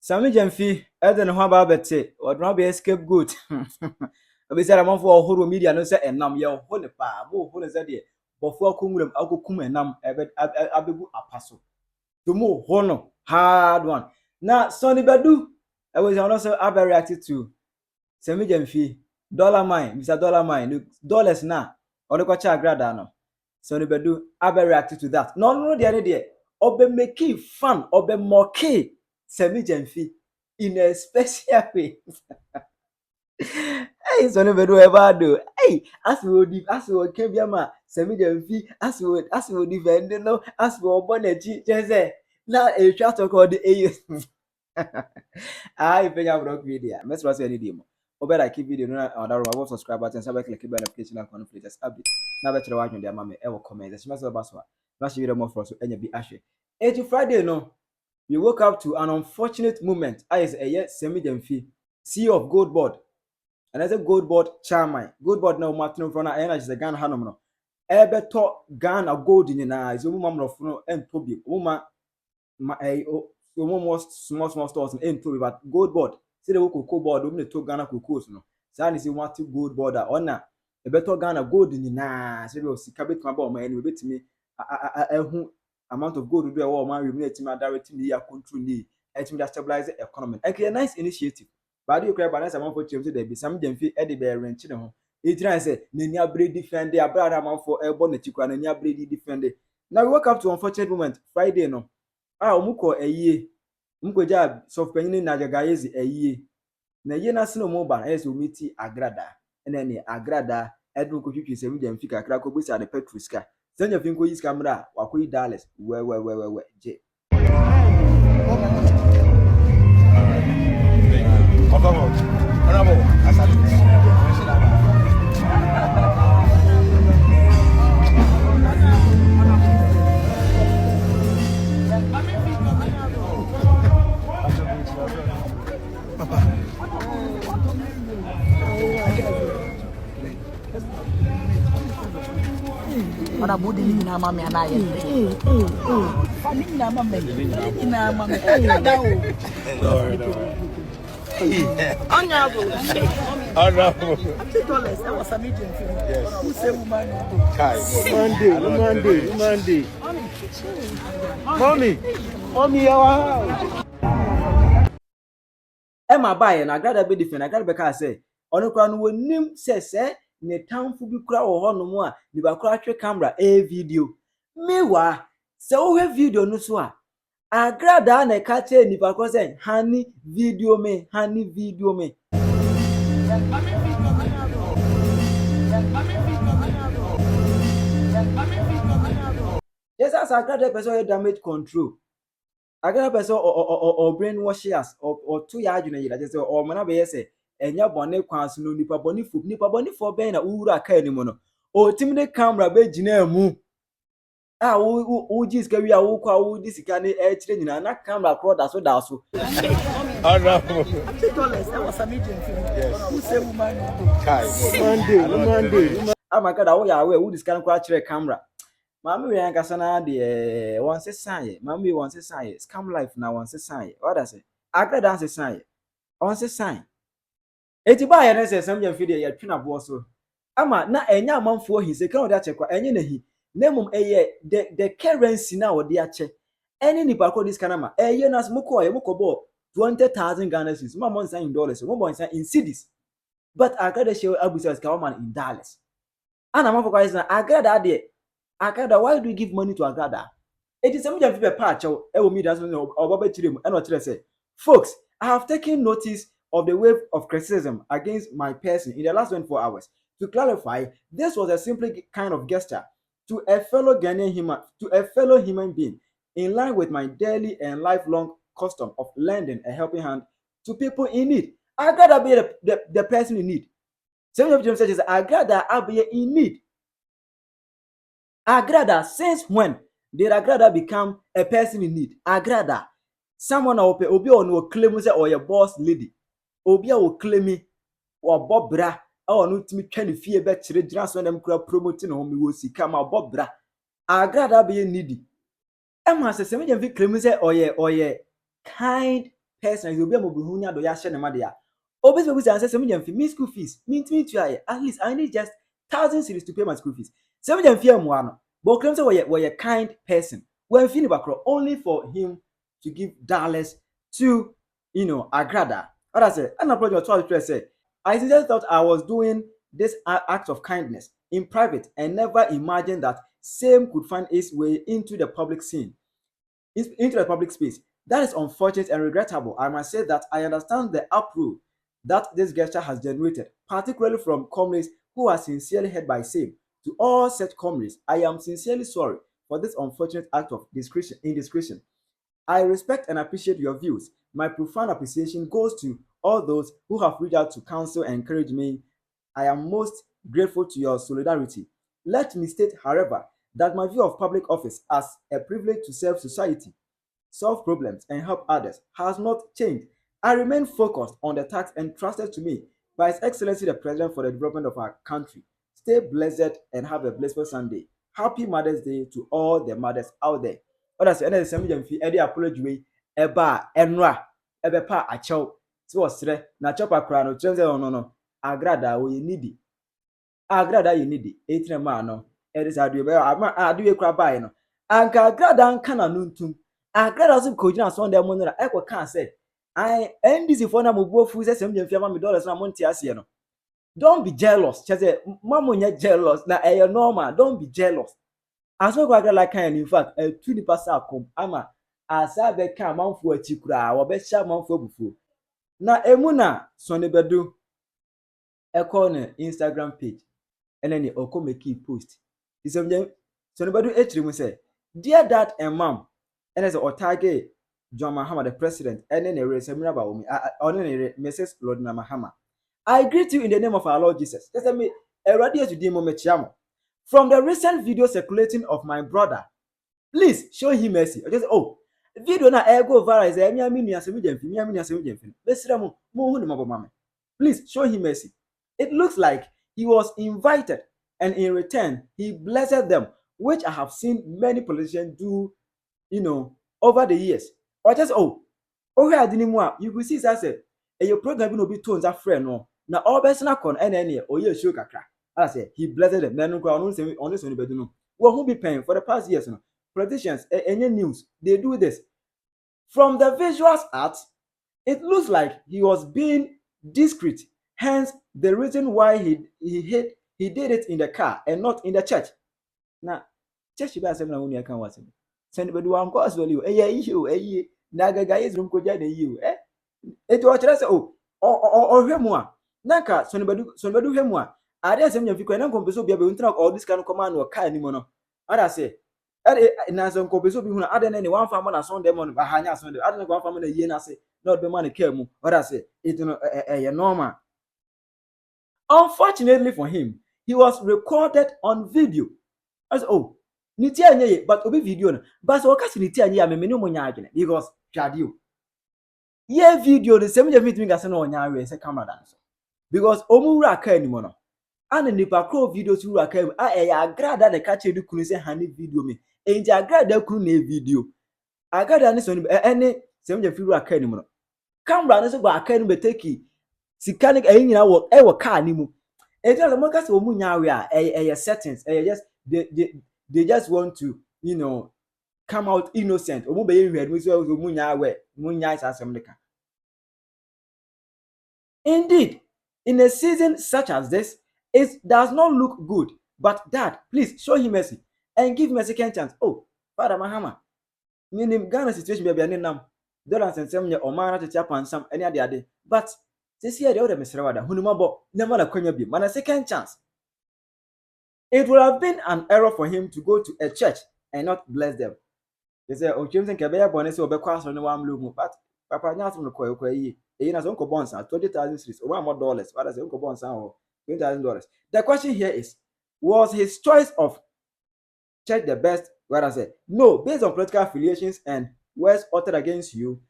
Sammy Gyamfi, Eden Haba Bete, or not be a scapegoat. We said I'm for horror media, no say, and nam your holy pa, who is that dear? Before Kumum, I'll go come and nam, Abibu Apostle. To more honor, hard one. Now, Sonnie Badu, I was also reacted to Sammy Gyamfi, dollar mine, Mr. Dollar mine, dollars now, or the Nana Agradaa no. Sonnie Badu, reacted to that. No, the other day, Obe making fun, Obe mocking Sammy Gyamfi in a special way. Hey, Sonnie Badu ever do. Hey, as we came here, ma, Sammy Gyamfi, as we defend, no, as we bonnet, just say, now a chat called the A. I Penyah block video. Let's watch any demo. Over like video, no, or subscribe button, so click the notification icon for latest update. Now better watch on their mammy, ever comment. That's my password. That's video more for us, and you be ashy. It's Friday, no. We woke up to an unfortunate moment. I is a yet Sammy Gyamfi, CEO of Gold Board. And as a Gold Board chairman, Gold Board now Martin Frona, and as a Ghana Hanomno. Ebe to Ghana gold in the eyes, woman of no and Toby, woman, my almost small stores in Toby, but Gold Board. See the cocoa board, only to Ghana cocoa. No, San is want to Gold Board, honor. A better Ghana gold in the eyes, we will see Cabot my bomb, and we bet me a amount of gold to do a war, man, we to my directing the control need, and to stabilize the economy. Actually, a nice initiative. But you crab balance amount for James, there be some Gyamfi Eddie Bear ranch. It tries to say, Nanya Brady defend the Abraham amount for a bonnet, you can Nanya Brady defend it. Now we woke up to an unfortunate moment, Friday, no. Muko a year. Muko jab, so penny Nagagazi a year. Na ye na sino mobile, as we meet Agradaa. And then Agradaa, Edwin could you say, Gyamfi, crack up with the Petruska. Send your finger his camera, Wakui Dallas, where, J. Ora budi ni na mama anaye. Fani na mama. Ni na mama. Dao. Onyabo. Honorable. $2. That was Sammy Gyamfi. Yes. Who say woman? Monday. Mommy, yawa. Emma buy na Agradaa be different. Agradaa be ka say, ono kwa no wonim se ne tamfo bi kura wo ho no mo a ni ba kura twe camera video. Mewa se wo he video no so a Agradaa na ka che ni ba ko say hani video me. Yes, as Agradaa person damage control. Agradaa person or brainwash us or two ya adwene yira just or mana be say enya bone kwanso no nipa bone fo ben na uwura aka ni mo no o timne camera be gina mu a wo jiska wi a wo kwa wo disika ne e kire nyina na camera cross da so Honorable. $2. That was Sammy Gyamfi. Yes. Who say woman? Monday. Amaka wo ya we wo disika kwa kire camera mama we yankasa na de won se san mama we won se san scam life na won se san what I say Agradaa se san won se san eti ba ya na se Sammy Gyamfi de ya twina bo so ama na enya amanfo hi se kan o de achekwa enye na hi nemum eye the currency na o de ache any ni ba ko this kanama eye na moko bo 20,000 Ghana cedis mama say in dollars mo bon say in cedis but Agradaa show abusa ka man in dollars ana amanfo kwa is na Agradaa de Agradaa, why do you give money to Agradaa? It is Sammy Gyamfi be patch e me that's obaba chirem and what say folks, I have taken notice of the wave of criticism against my person in the last 24 hours. To clarify, this was a simply kind of gesture to a fellow human being in line with my daily and lifelong custom of lending a helping hand to people in need. Agradaa be the person in need. Sammy Gyamfi says Agradaa be in need. Agradaa, since when did Agradaa become a person in need? Agradaa, someone obi no claim say or your boss lady. Obi will claim me or Bob Bra or no to me 20 fear bet to the dress when them crowd promoting home we will see come out Bob Bra. Agradaa be needy. Emma says Sammy Gyamfi claim say or ye kind person is obi amobuhu nya do ya hye ne ma de ya. Obi say Sammy Gyamfi me school fees. Me to at least I need just 1,000 cedis to pay my school fees. Sammy Gyamfi amwa no. But claim say we a kind person. When fini bakro only for him to give dollars to Agradaa. What I say, and I project what say. I sincerely thought I was doing this act of kindness in private and never imagined that same could find its way into the public scene, into the public space. That is unfortunate and regrettable. I must say that I understand the uproar that this gesture has generated, particularly from comrades who are sincerely hurt by same. To all such comrades, I am sincerely sorry for this unfortunate act of indiscretion. I respect and appreciate your views. My profound appreciation goes to all those who have reached out to counsel and encourage me. I am most grateful to your solidarity. Let me state, however, that my view of public office as a privilege to serve society, solve problems, and help others has not changed. I remain focused on the task entrusted to me by His Excellency the President for the development of our country. Stay blessed and have a blissful Sunday. Happy Mother's Day to all the mothers out there. Others, and then Sammy Gyamfi, Eddie apology way, Eba, Enra, Ebepa, Achow, so Sre, na chopper crown, no, Agradaa, we needy. Agradaa, you needy, 18 man, no, it is a do a crab by no. Anka Agradaa can nuntum. Agradaa also coaching us on the money. I can't say. I end this if one of my both says $70 dollars and Monte Asiano. Don't be jealous. Just say, Mamma, jealous. Now, normal. Don't be jealous. As well as like kind, in fact, a 20% come. Ama, as I be come on for a chikra, or best sham on for before. Now, Emuna, Sonnie Badu, a corner Instagram page, and then you come make a post. It's Sonnie Badu actually say, dear dad and mom, and as a Otage John Mahama, the president, and then a Semina Baumi, or Mrs. Lord Mahama. I greet you in the name of our Lord Jesus. Just me a radio to demo mechiamo. From the recent video circulating of my brother, please show him mercy. Just video na go viral is a mi Sammy Gyamfi. Please show him mercy. It looks like he was invited, and in return, he blessed them, which I have seen many politicians do, over the years. Or just you could see that your program will be tones a friend no. Now all best na con any show kakra. I say he blessed them. Then on this only no. Who be paying for the past years no. Politicians any news they do this. From the visuals art, it looks like he was being discreet. Hence the reason why he did it in the car and not in the church. Now church be asem na woni aka wasem. Sonnie Badu am cause value. Issue na gaga is room koja na you. It was just or hemu a naka Sonnie Badu hemu a ade Asɛm Gyamfi kwa na nkompeso bia be untra all this kind command no car ni mo no ada say na so nkompeso bi hu na ade na ni wan fa mo na so dem no ba hanya so dem ade na wan fa mo na yie na say na be man car mu ada say it no normal. Unfortunately for him, he was recorded on video. As niti anye but obi video no but so kasi niti anye ya me no mo nya agene because radio ye video the same Gyamfi timi gase no nya we say camera dance because omura aka ni mo no ana nipa crow video tu aka ya Agradaa na ka che di kunu say hani video me enji Agradaa kunu na video Agradaa ni so ni ene same Gyamfi aka ni mo no camera no so gba aka ni be take sika ni nyina wo car ni mu e tell mo ka say omu nya we a settings just they just want to come out innocent. Indeed, in a season such as this, it does not look good. But Dad, please show him mercy and give him a second chance. Father Mahama, meaning Ghana situation be any nam. Dollars and some or man to tap on some any other. But this year the other Mr. Wada, Hunumabo, never a conya be, man a second chance. It would have been an error for him to go to a church and not bless them. They say, James and Kabea Bonnet or Becquas on the one blue, but Papa Natum Koy, has Uncle Bonds at 20,000 streets, or $1 more. What does Uncle Bonds or $20,000? The question here is, was his choice of church the best? What I said, no, based on political affiliations and words uttered against you,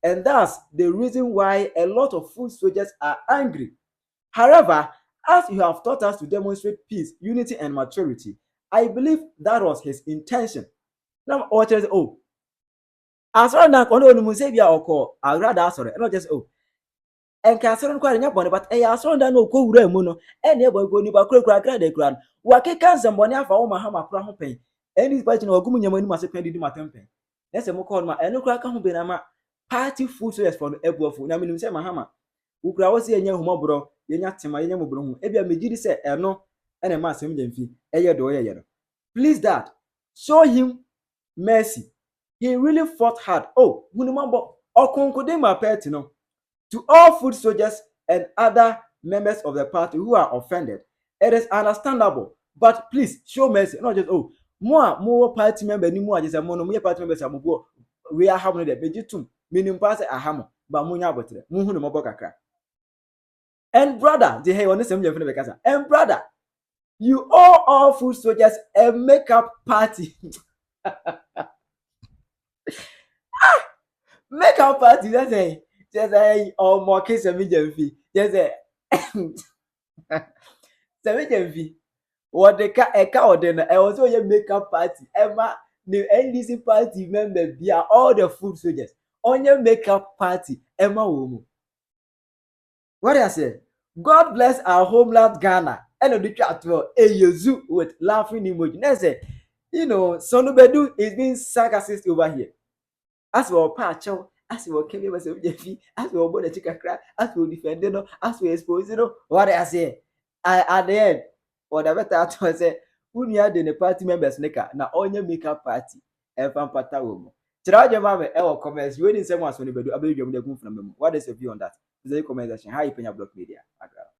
and that's the reason why a lot of food soldiers are angry. However, as you have taught us to demonstrate peace, unity, and maturity, I believe that was his intention. Now, asɔre na kɔ na onu mu sɛ bia ɔkɔ Agradaa asɔre ɛna just oh ɛnka asɔre no kɔ anya bɔne but ɛyɛ asɔre da na ɔkɔ wura mu no ɛna ɛbɔ ko nipa kura Agradaa kura no wakeka nsɛmbɔne afa wo mahama kora ho pɛn ɛne nipa kyina wagum nyama anim ase pɛn didi matem pɛn na sɛ mo kɔ no ma ɛno kora ka ho bɛn na ma party food so for no ebuafo na menim sɛ mahama ukura wo sɛ yɛnya humɔborɔ yɛnya tema yɛnya mɔborɔ hu ebia megidi sɛ ɛno ɛna ma Asɛm Gyamfi ɛyɛ do ɔyɛ no please dad show him mercy he really fought hard oh hunumabɔ ɔkonkode ma pet no to all food soldiers and other members of the party who are offended it is understandable but please show mercy not just oh more party member ni mu agye sɛ mo no mo yɛ party members amobo we are having the begitum meaning pass ahamo ba mo nya abotre mo hu no mobɔ kakra and brother the hey on Asɛm Gyamfi no be kasa and brother you all food soldiers a makeup party makeup party that's say ọmọ ke Sammy Gyamfi just say Sammy Gyamfi what the eka ode na also ye makeup party ema the NDC party member bia all the food soldiers onye makeup party ema wo mu what I say God bless our homeland Ghana and the chat eyezu with laughing emoji na say you know Sonnie Badu is being sarcastic over here as well pacho as well came here Asɛm Gyamfi as well born a chikakra as well defend no as well expose no what I say at the end or the better to say unia de the party members neka na onye makeup party e pampata wo mo tira je ma me e wo comments we din say mo Sonnie Badu abedwam de gun funa mem what is your view on that is the comment section hi Penyah Block Media.